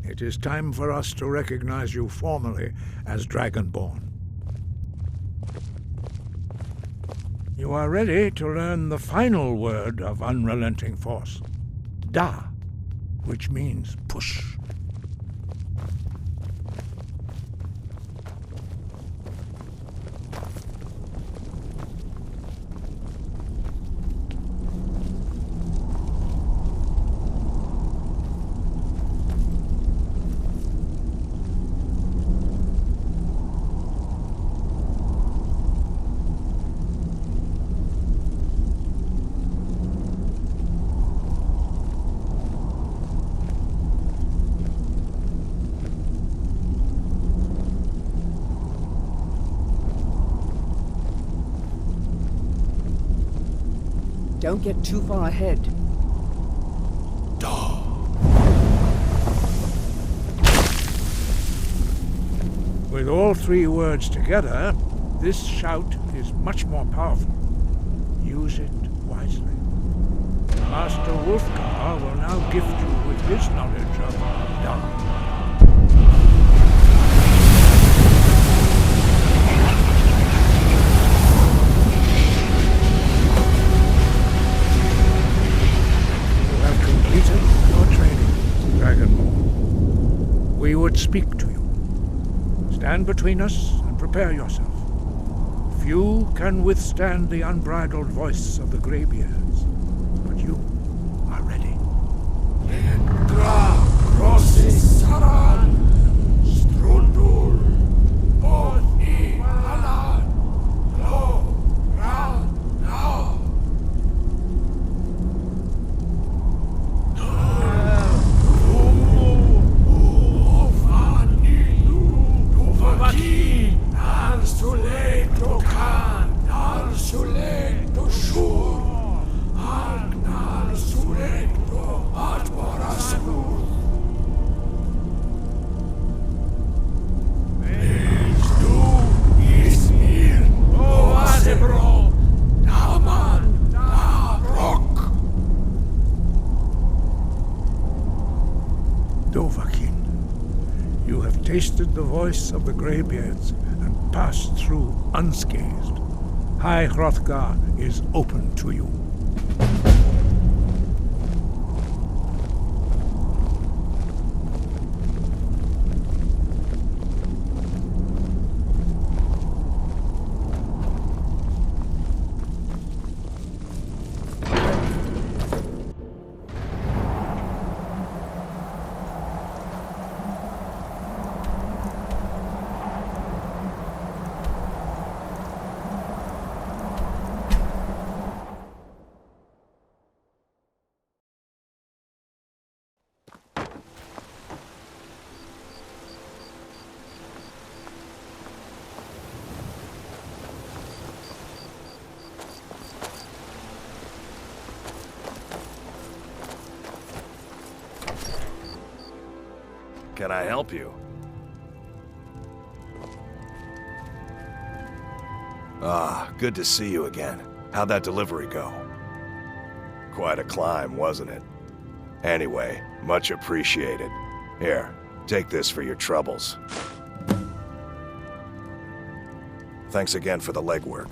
It is time for us to recognize you formally as Dragonborn. You are ready to learn the final word of Unrelenting Force. Da, which means push. Don't get too far ahead. With all three words together, this shout is much more powerful. Use it wisely. Master Wolfgar will now gift you with his knowledge of Da. We would speak to you. Stand between us and prepare yourself. Few can withstand the unbridled voice of the Greybeards, but you are ready. Entra, Rossi Saran, Strundul, Oni Alan, Lo, Ra, Now. You have tasted the voice of the Greybeards and passed through unscathed. High Hrothgar is open to you. Can I help you? Ah, good to see you again. How'd that delivery go? Quite a climb, wasn't it? Anyway, much appreciated. Here, take this for your troubles. Thanks again for the legwork.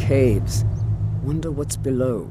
caves. Wonder what's below.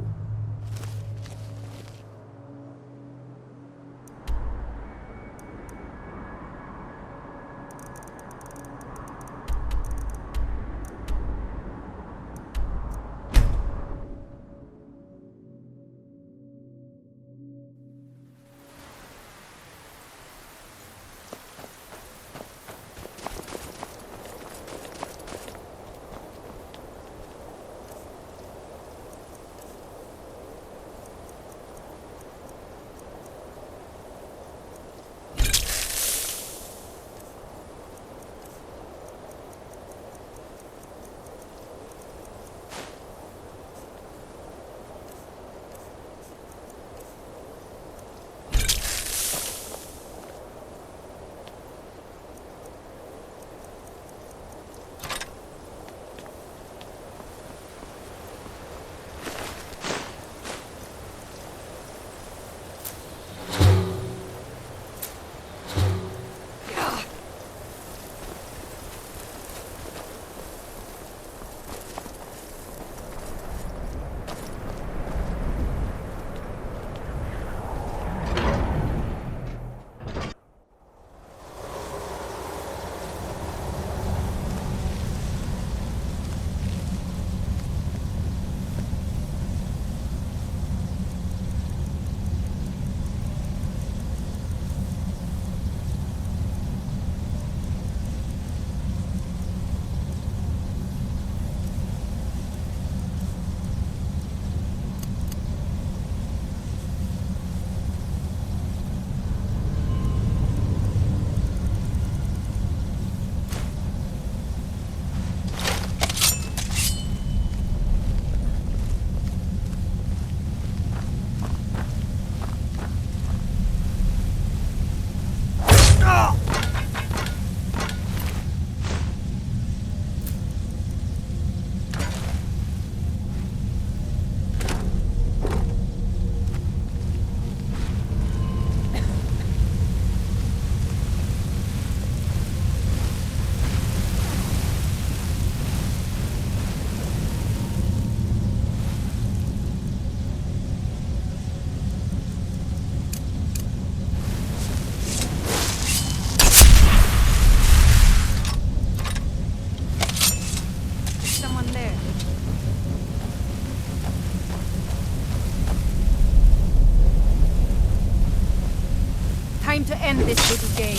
Time to end this little game.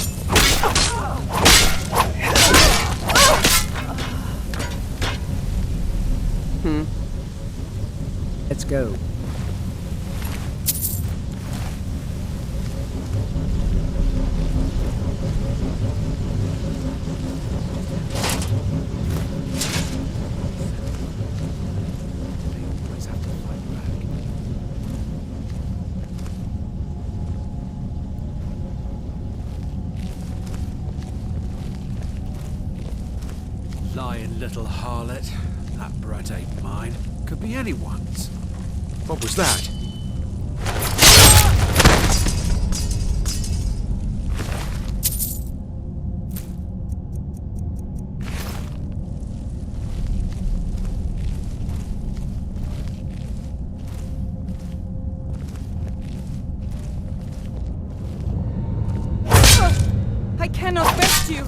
Let's go. Lying little harlot. That brat ain't mine. Could be anyone's. What was that? I cannot best you.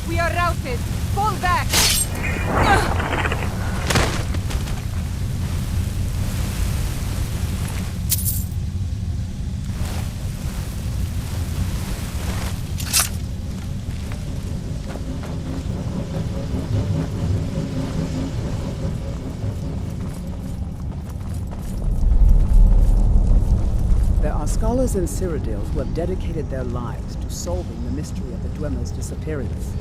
We are routed. Fall back. There are scholars in Cyrodiil who have dedicated their lives to solving the mystery of the Dwemer's disappearance.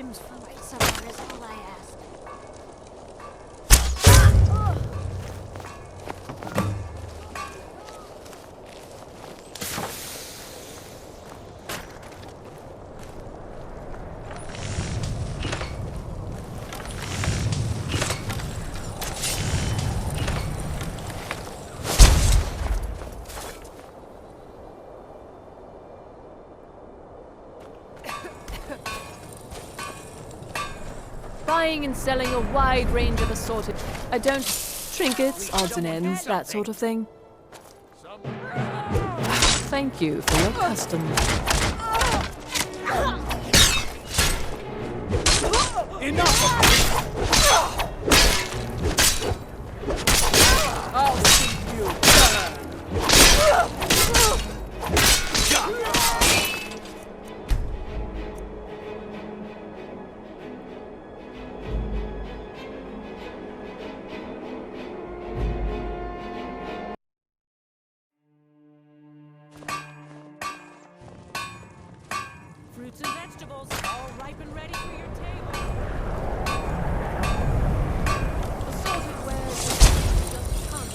comes from somewhere is all I ask. Buying and selling a wide range of assorted... I don't... trinkets, odds and ends, that sort of thing. Thank you for your custom. Enough! I'll see you burn! Fruits and vegetables, all ripe and ready for your table. Assorted wares just come.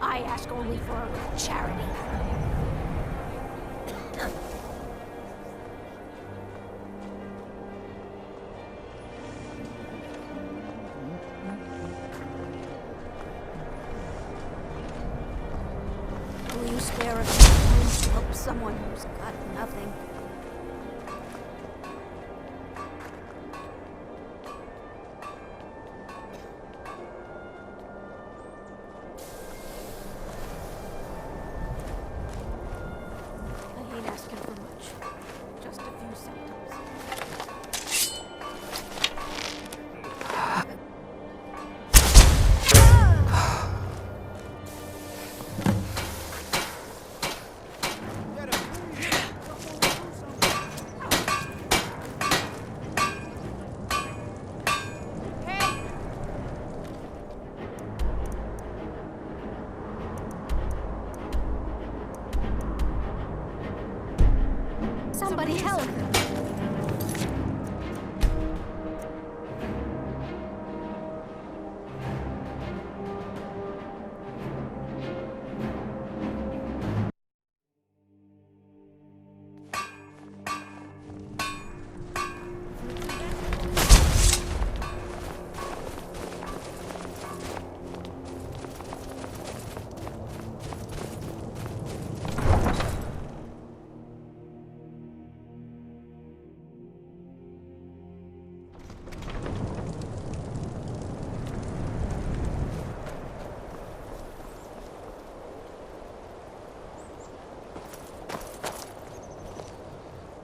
I ask only for a good charity. Will you spare a few coins to help someone who's got nothing? I ain't asking for much. Just a few centimes. Somebody help!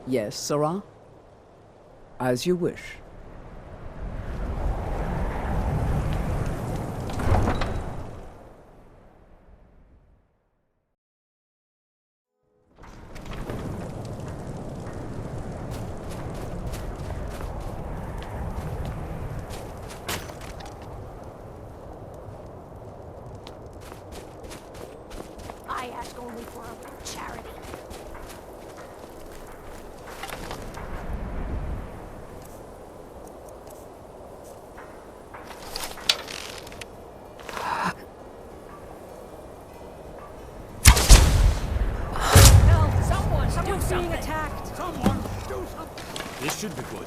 Yes, Sarah? As you wish. I ask only for a good charity. Someone's being attacked. Someone, do something! This should be good.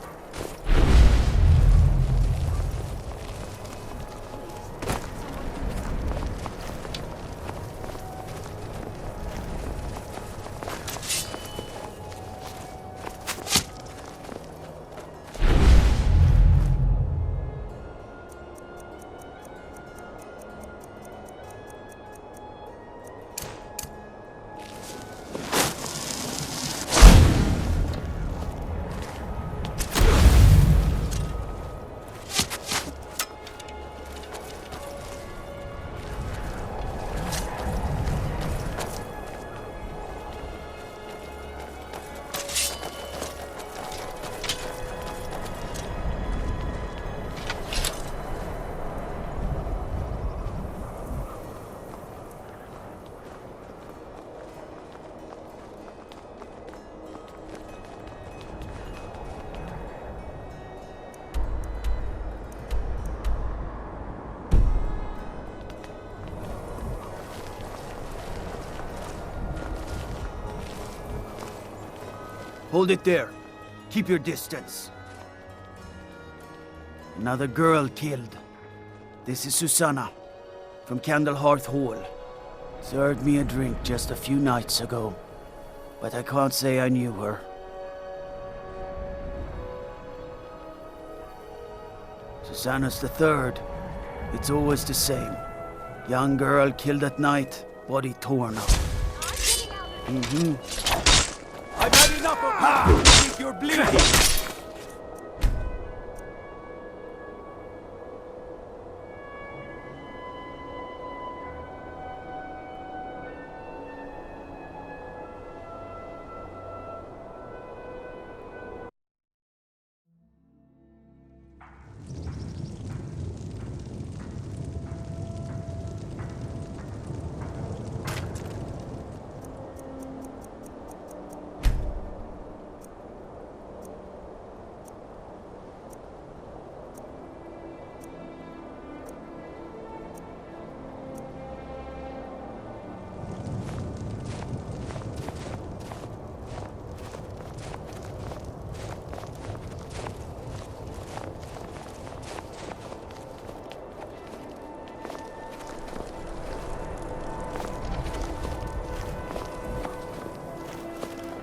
Hold it there. Keep your distance. Another girl killed. This is Susanna, from Candlehearth Hall. Served me a drink just a few nights ago, but I can't say I knew her. Susanna's the third. It's always the same. Young girl killed at night, body torn up. I've had enough of you! Think you're bleeding!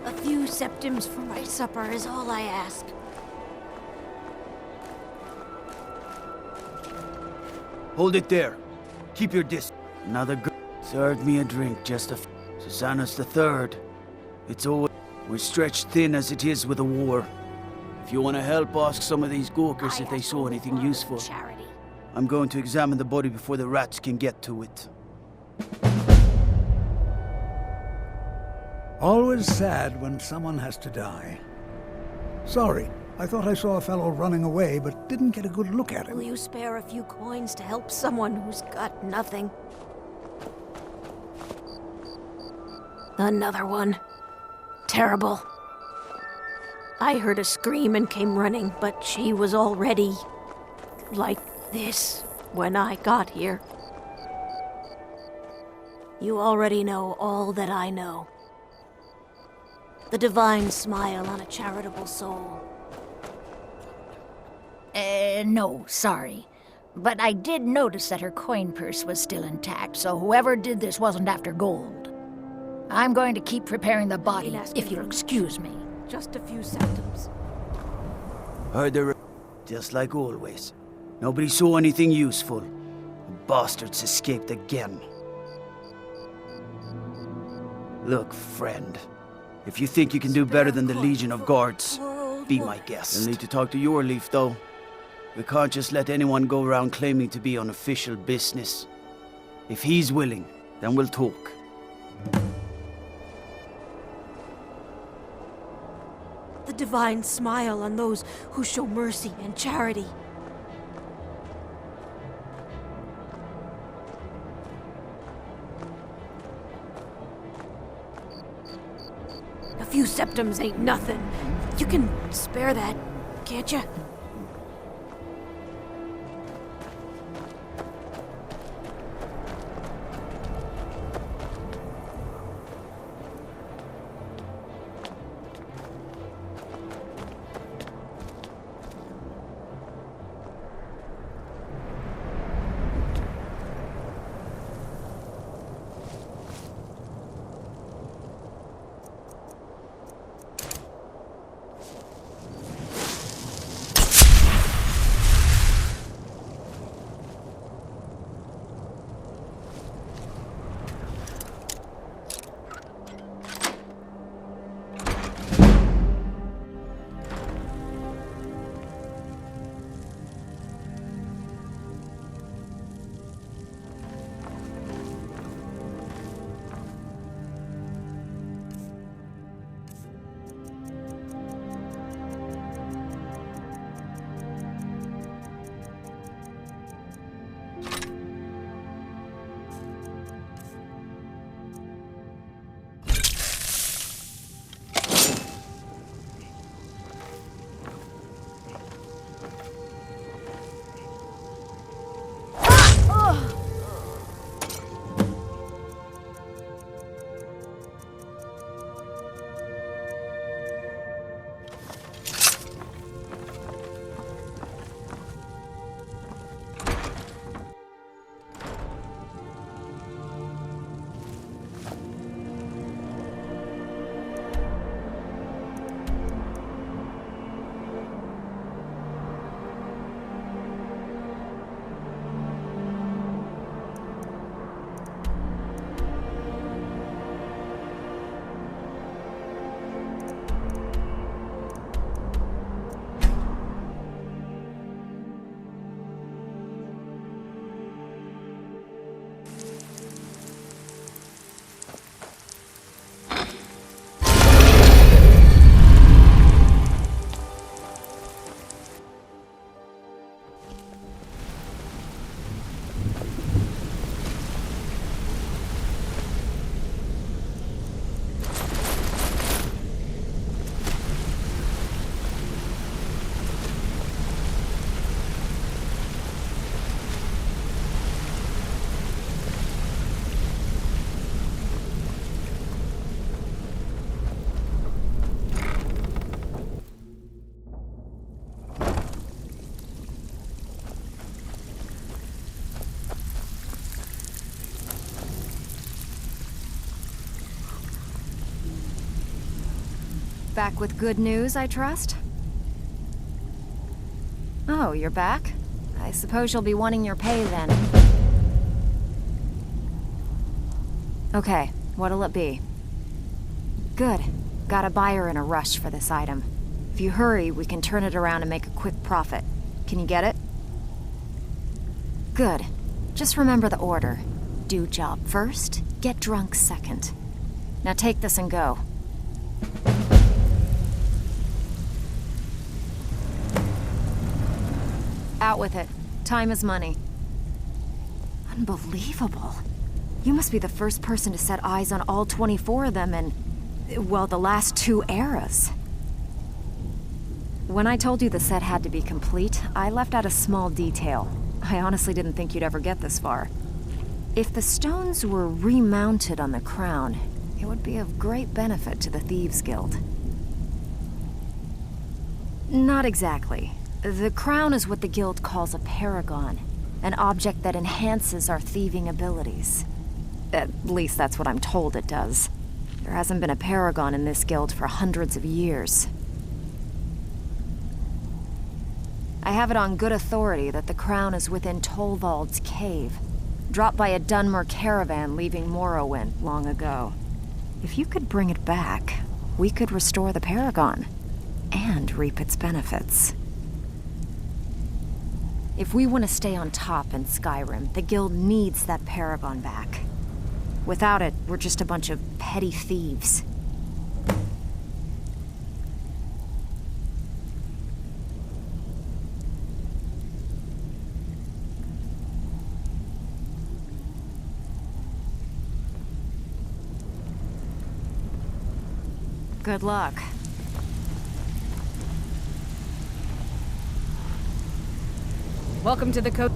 A few septims for my supper is all I ask. Hold it there. Keep your distance. Another girl served me a drink just a Susanna's the third. It's always... We're stretched thin as it is with the war. If you want to help, ask some of these gawkers if they saw anything useful. Charity. I'm going to examine the body before the rats can get to it. Always sad when someone has to die. Sorry, I thought I saw a fellow running away, but didn't get a good look at Will him. you spare a few coins to help someone who's got nothing? Another one. Terrible. I heard a scream and came running, but she was already like this when I got here. You already know all that I know. The divine smile on a charitable soul. No, sorry. But I did notice that her coin purse was still intact, so whoever did this wasn't after gold. I'm going to keep preparing the body, if you'll excuse me. Just a few septims. Heard the just like always. Nobody saw anything useful. The bastards escaped again. Look, friend. If you think you can do better than the Legion of Guards, be my guest. You'll need to talk to your Leaf, though. We can't just let anyone go around claiming to be on official business. If he's willing, then we'll talk. The divine smile on those who show mercy and charity. A few septims ain't nothing. You can spare that, can't you? Back with good news, I trust? Oh, you're back? I suppose you'll be wanting your pay then. Okay, what'll it be? Good. Got a buyer in a rush for this item. If you hurry, we can turn it around and make a quick profit. Can you get it? Good. Just remember the order. Do job first, get drunk second. Now take this and go. Out with it. Time is money. Unbelievable. You must be the first person to set eyes on all 24 of them in, well, the last 2 eras. When I told you the set had to be complete, I left out a small detail. I honestly didn't think you'd ever get this far. If the stones were remounted on the crown, it would be of great benefit to the Thieves Guild. Not exactly. The crown is what the guild calls a paragon, an object that enhances our thieving abilities. At least that's what I'm told it does. There hasn't been a paragon in this guild for hundreds of years. I have it on good authority that the crown is within Tolvald's cave, dropped by a Dunmer caravan leaving Morrowind long ago. If you could bring it back, we could restore the paragon and reap its benefits. If we want to stay on top in Skyrim, the guild needs that paragon back. Without it, we're just a bunch of petty thieves. Good luck. Welcome to the code.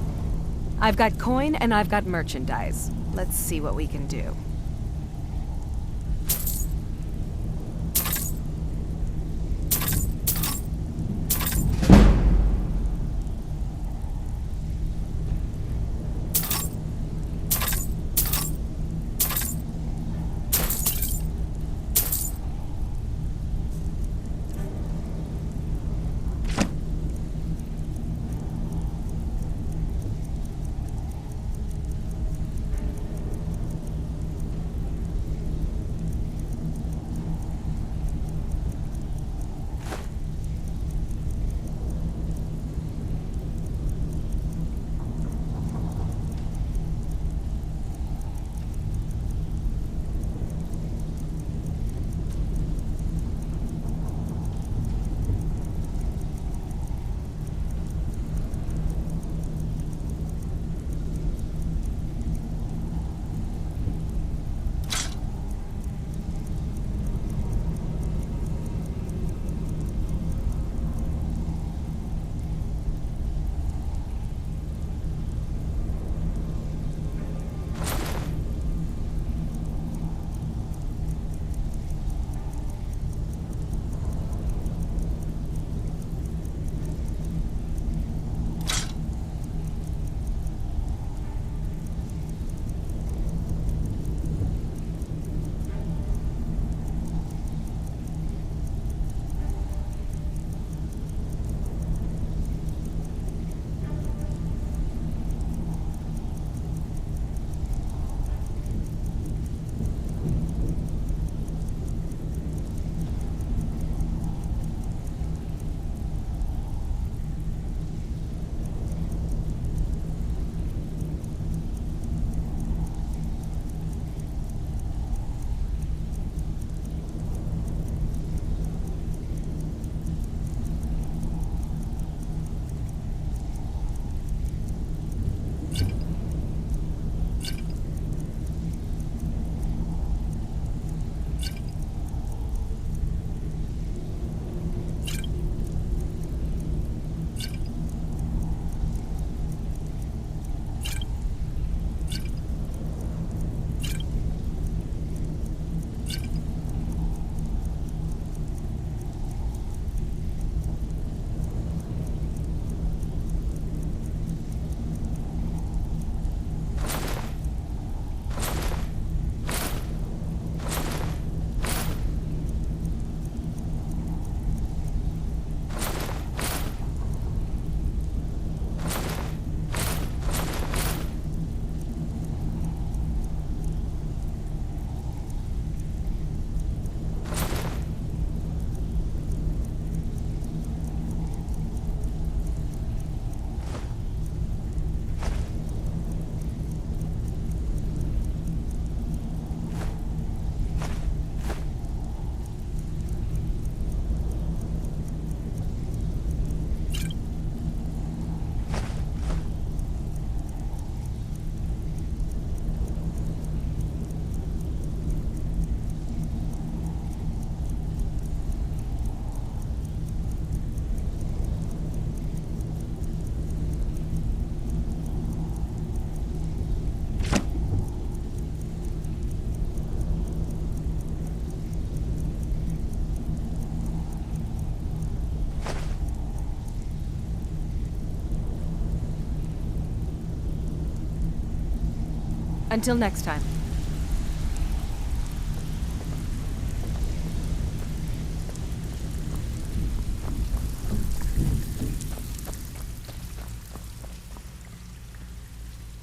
I've got coin and I've got merchandise. Let's see what we can do. Until next time.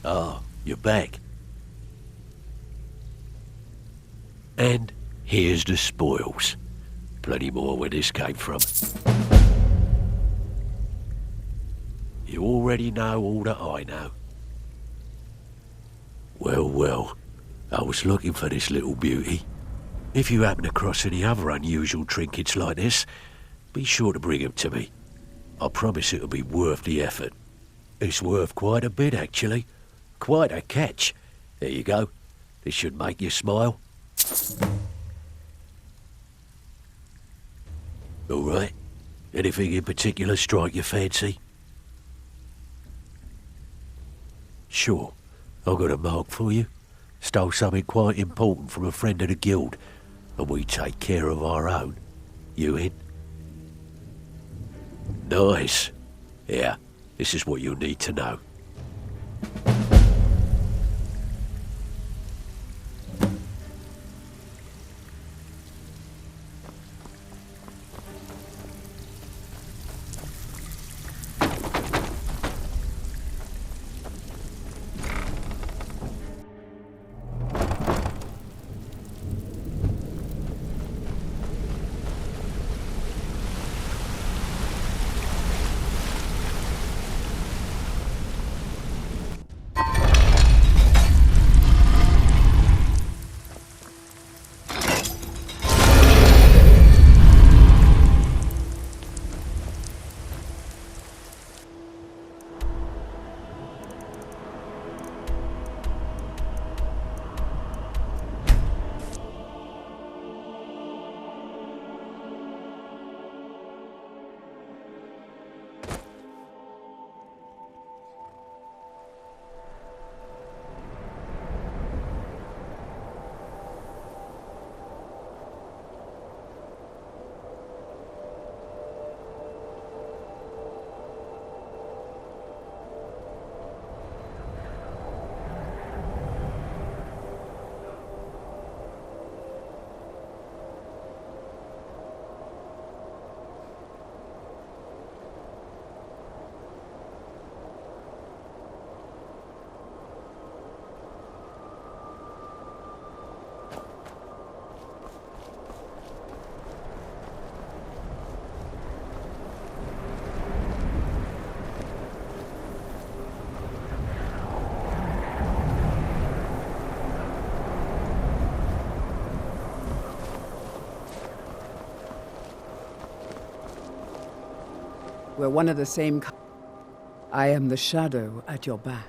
Ah, you're back. And here's the spoils. Plenty more where this came from. You already know all that I know. Well, well, I was looking for this little beauty. If you happen across any other unusual trinkets like this, be sure to bring them to me. I promise it'll be worth the effort. It's worth quite a bit, actually. Quite a catch. There you go. This should make you smile. All right. Anything in particular strike your fancy? Sure. I've got a mark for you. Stole something quite important from a friend of the guild, and we take care of our own. You in? Nice. Yeah, this is what you'll need to know. We're one of the same I am the shadow at your back.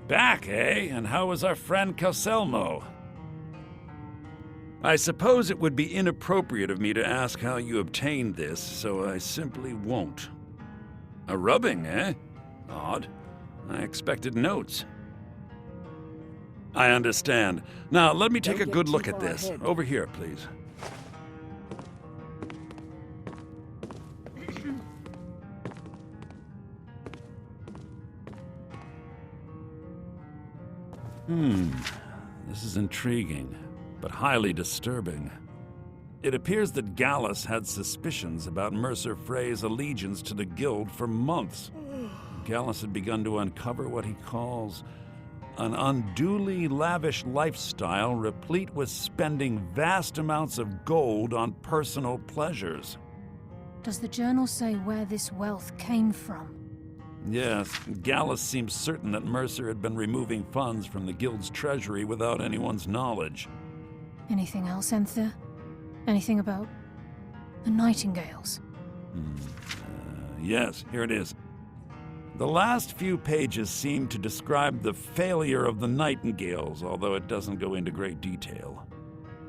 Back, eh? And how is our friend Calselmo? I suppose it would be inappropriate of me to ask how you obtained this, so I simply won't. A rubbing, eh? Odd. I expected notes. I understand. Now, let me take a good look at this. Over here, please. This is intriguing, but highly disturbing. It appears that Gallus had suspicions about Mercer Frey's allegiance to the Guild for months. Gallus had begun to uncover what he calls an unduly lavish lifestyle replete with spending vast amounts of gold on personal pleasures. Does the journal say where this wealth came from? Yes, Gallus seems certain that Mercer had been removing funds from the Guild's treasury without anyone's knowledge. Anything else, Enther? Anything about the Nightingales? Yes, here it is. The last few pages seem to describe the failure of the Nightingales, although it doesn't go into great detail.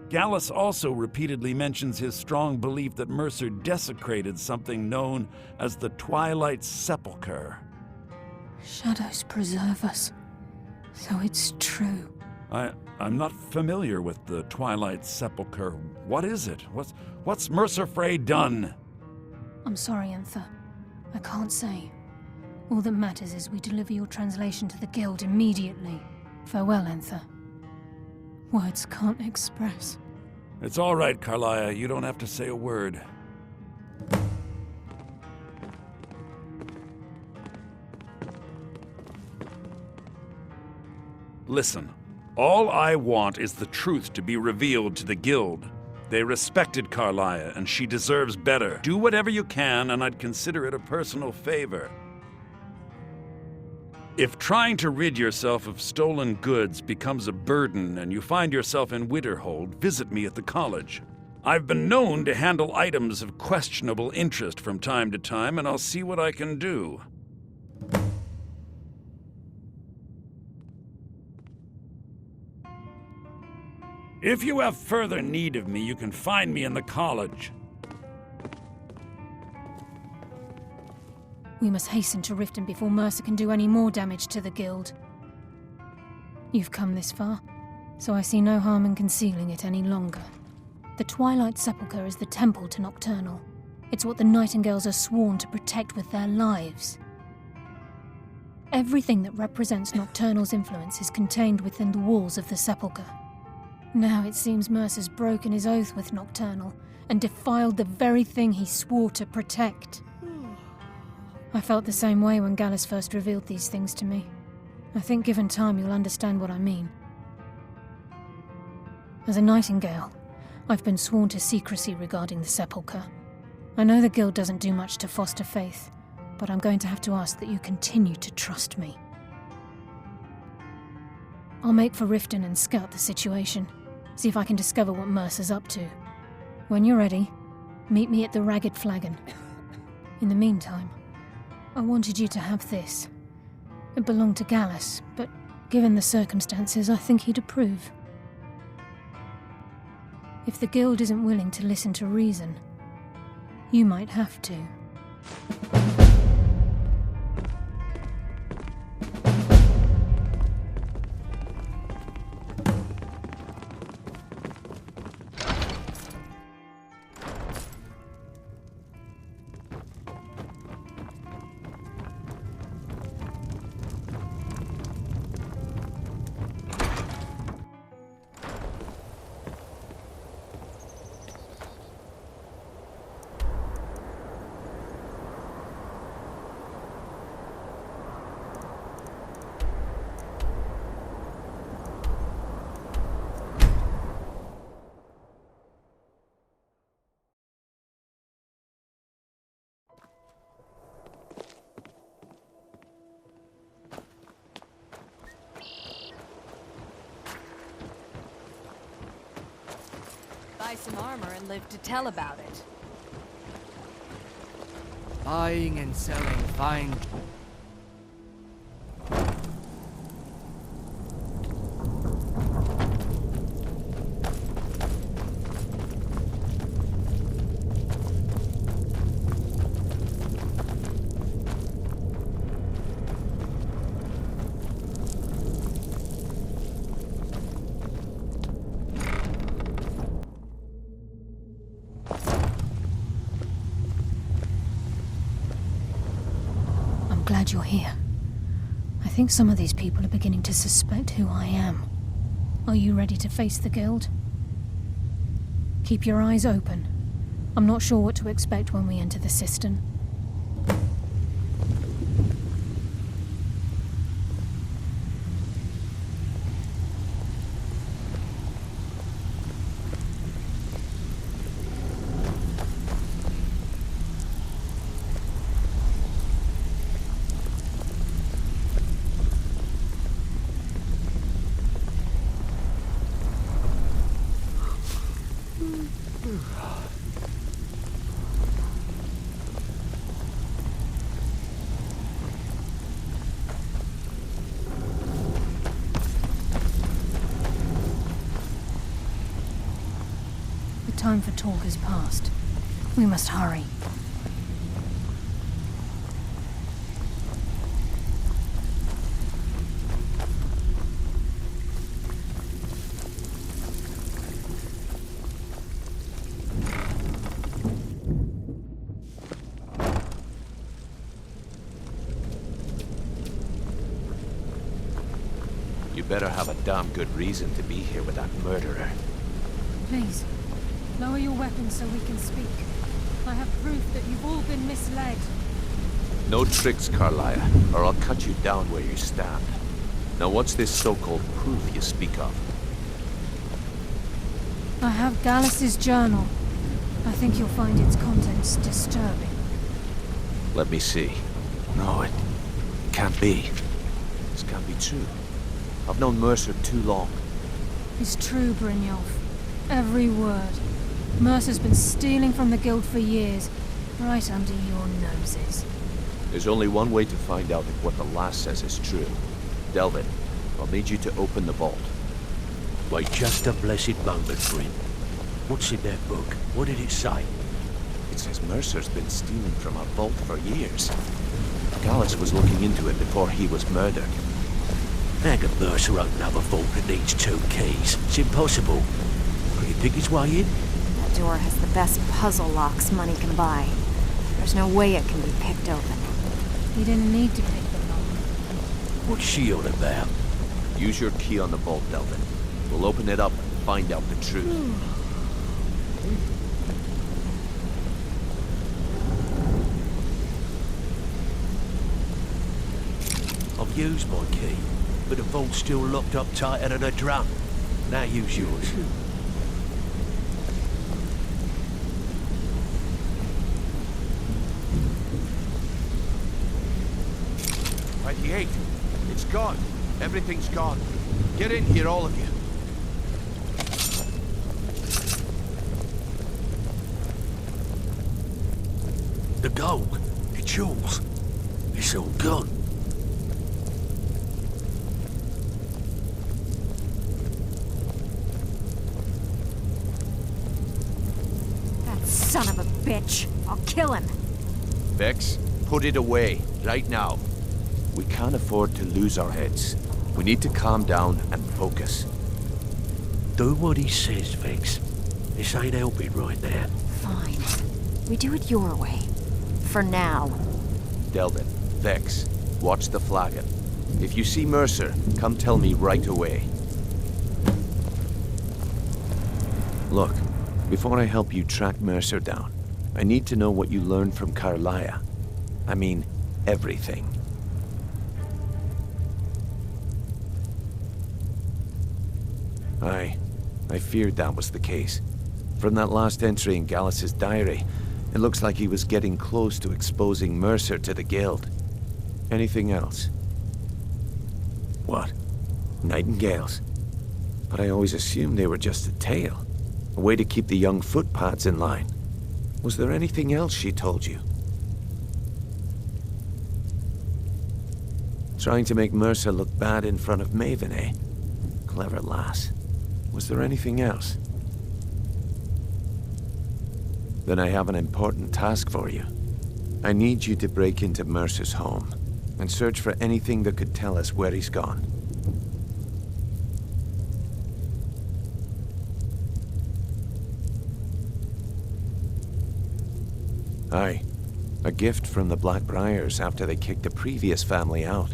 Gallus also repeatedly mentions his strong belief that Mercer desecrated something known as the Twilight Sepulchre. Shadows preserve us. So it's true. I'm not familiar with the Twilight Sepulchre. What is it? What's Mercer Frey done? I'm sorry, Enther. I can't say. All that matters is we deliver your translation to the Guild immediately. Farewell, Enther. Words can't express. It's all right, Carlia. You don't have to say a word. Listen, all I want is the truth to be revealed to the Guild. They respected Carlia, and she deserves better. Do whatever you can, and I'd consider it a personal favor. If trying to rid yourself of stolen goods becomes a burden and you find yourself in Winterhold, visit me at the college. I've been known to handle items of questionable interest from time to time, and I'll see what I can do. If you have further need of me, you can find me in the college. We must hasten to Riften before Mercer can do any more damage to the Guild. You've come this far, so I see no harm in concealing it any longer. The Twilight Sepulchre is the temple to Nocturnal. It's what the Nightingales are sworn to protect with their lives. Everything that represents Nocturnal's influence is contained within the walls of the Sepulchre. Now it seems Mercer's broken his oath with Nocturnal and defiled the very thing he swore to protect. I felt the same way when Gallus first revealed these things to me. I think given time you'll understand what I mean. As a Nightingale, I've been sworn to secrecy regarding the Sepulchre. I know the Guild doesn't do much to foster faith, but I'm going to have to ask that you continue to trust me. I'll make for Riften and scout the situation, see if I can discover what Mercer's up to. When you're ready, meet me at the Ragged Flagon. In the meantime, I wanted you to have this. It belonged to Gallus, but given the circumstances, I think he'd approve. If the Guild isn't willing to listen to reason, you might have to. Buy some armor and live to tell about it. Buying and selling fine. glad you're here. I think some of these people are beginning to suspect who I am. Are you ready to face the Guild? Keep your eyes open. I'm not sure what to expect when we enter the cistern. The time for talk has passed. We must hurry. You better have a damn good reason to be here with that murderer. Please, lower your weapons so we can speak. I have proof that you've all been misled. No tricks, Carlia, or I'll cut you down where you stand. Now what's this so-called proof you speak of? I have Gallus's journal. I think you'll find its contents disturbing. Let me see. No, it can't be. This can't be true. I've known Mercer too long. It's true, Brynjolf. Every word. Mercer's been stealing from the Guild for years, right under your noses. There's only one way to find out if what the lass says is true. Delvin, I'll need you to open the vault. Wait just a blessed moment, Bryn. What's in that book? What did it say? It says Mercer's been stealing from our vault for years. Gallus was looking into it before he was murdered. How can Mercer open up a vault that needs 2 keys? It's impossible. Can you pick his way in? That door has the best puzzle locks money can buy. There's no way it can be picked open. You didn't need to pick the lock. What's she on about? Use your key on the vault, Delvin. We'll open it up and find out the truth. I've used my key, but the vault's still locked up tighter than a drum. Now use yours. 28. It's gone. Everything's gone. Get in here, all of you. The gold, the jewels, it's all gone. That son of a bitch. I'll kill him. Vex, put it away, right now. We can't afford to lose our heads. We need to calm down and focus. Do what he says, Vex. This ain't helping right now. Fine. We do it your way. For now. Delvin, Vex, watch the flagon. If you see Mercer, come tell me right away. Look, before I help you track Mercer down, I need to know what you learned from Carlia. I mean, everything. I feared that was the case. From that last entry in Gallus's diary, it looks like he was getting close to exposing Mercer to the Guild. Anything else? What? Nightingales? But I always assumed they were just a tale. A way to keep the young footpads in line. Was there anything else she told you? Trying to make Mercer look bad in front of Maven, eh? Clever lass. Was there anything else? Then I have an important task for you. I need you to break into Mercer's home and search for anything that could tell us where he's gone. Aye. A gift from the Blackbriars after they kicked the previous family out.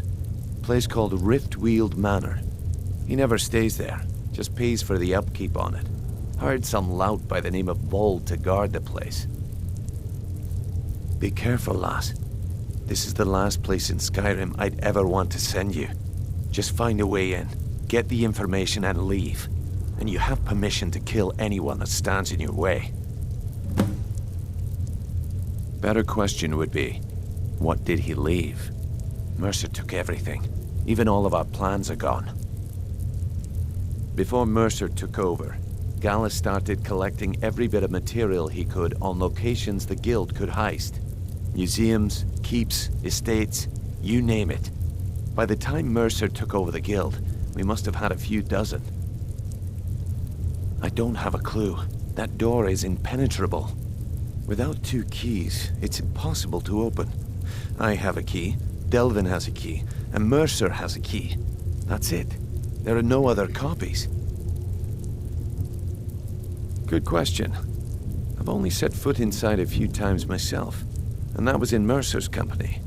Place called Riftweald Manor. He never stays there, just pays for the upkeep on it. Hired some lout by the name of Vold to guard the place. Be careful, lass. This is the last place in Skyrim I'd ever want to send you. Just find a way in, get the information and leave. And you have permission to kill anyone that stands in your way. Better question would be, what did he leave? Mercer took everything. Even all of our plans are gone. Before Mercer took over, Gallus started collecting every bit of material he could on locations the guild could heist. Museums, keeps, estates, you name it. By the time Mercer took over the guild, we must have had a few dozen. I don't have a clue. That door is impenetrable. Without 2 keys, it's impossible to open. I have a key, Delvin has a key, and Mercer has a key. That's it. There are no other copies. Good question. I've only set foot inside a few times myself, and that was in Mercer's company.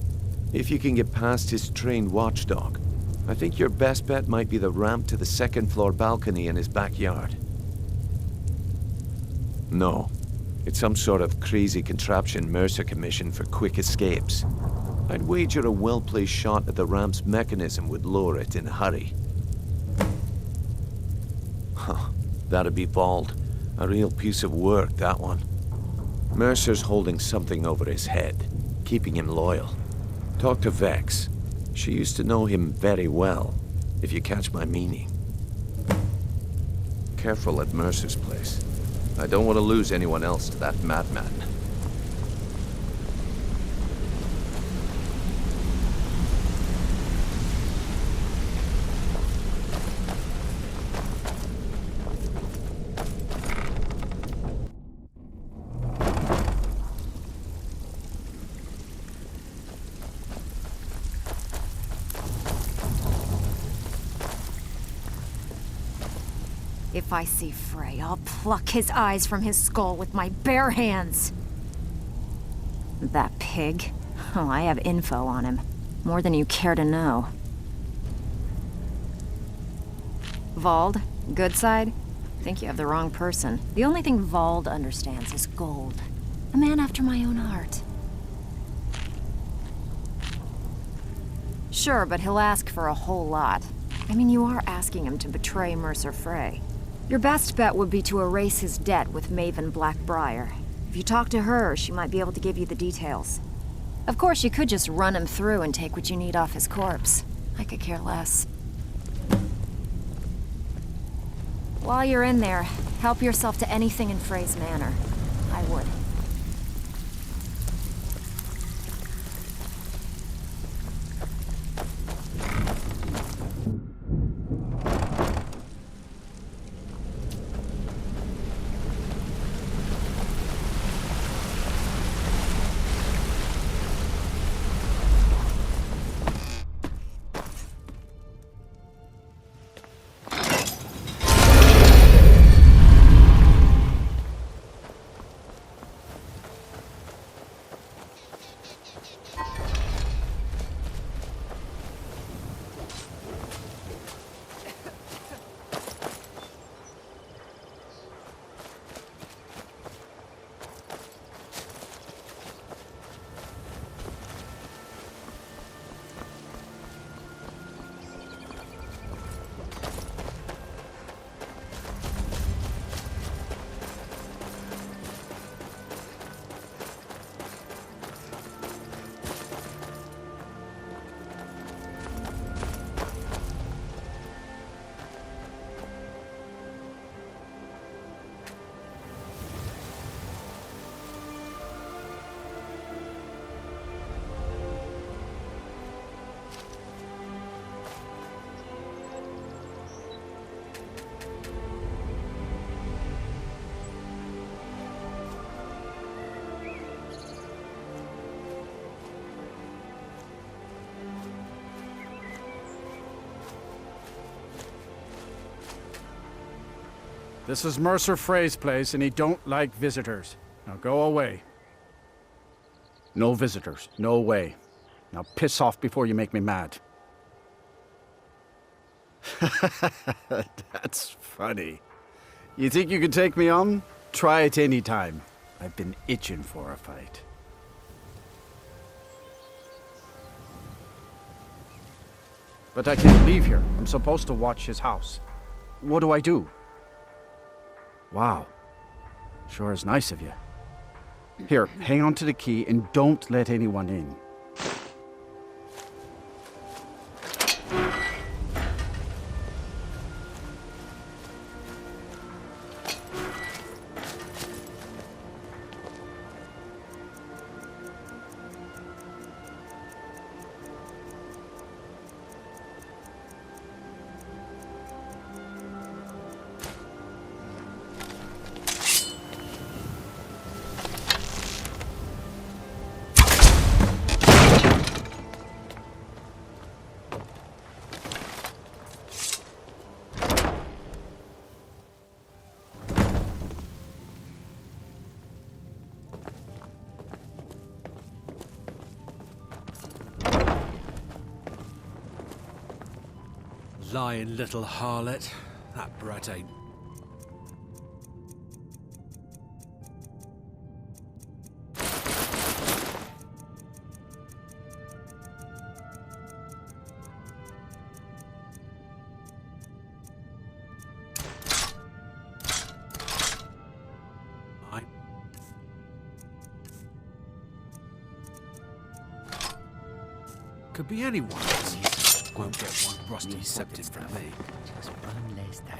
If you can get past his trained watchdog, I think your best bet might be the ramp to the 2nd floor balcony in his backyard. No. It's some sort of crazy contraption Mercer commissioned for quick escapes. I'd wager a well-placed shot at the ramp's mechanism would lower it in a hurry. Huh. That'd be Vold. A real piece of work, that one. Mercer's holding something over his head, keeping him loyal. Talk to Vex. She used to know him very well, if you catch my meaning. Careful at Mercer's place. I don't want to lose anyone else to that madman. If I see Frey, I'll pluck his eyes from his skull with my bare hands. That pig? Oh, I have info on him. More than you care to know. Vold? Good side? Think you have the wrong person. The only thing Vold understands is gold. A man after my own heart. Sure, but he'll ask for a whole lot. I mean, you are asking him to betray Mercer Frey. Your best bet would be to erase his debt with Maven Blackbriar. If you talk to her, she might be able to give you the details. Of course, you could just run him through and take what you need off his corpse. I could care less. While you're in there, help yourself to anything in Frey's manor. I would. This is Mercer Frey's place, and he don't like visitors. Now go away. No visitors. No way. Now piss off before you make me mad. That's funny. You think you can take me on? Try it any time. I've been itching for a fight. But I can't leave here. I'm supposed to watch his house. What do I do? Wow. Sure is nice of you. Here, hang on to the key and don't let anyone in. Lying little harlot. That brat ain't... Could be anyone. Won't get one rusty septic from me. Just one last time.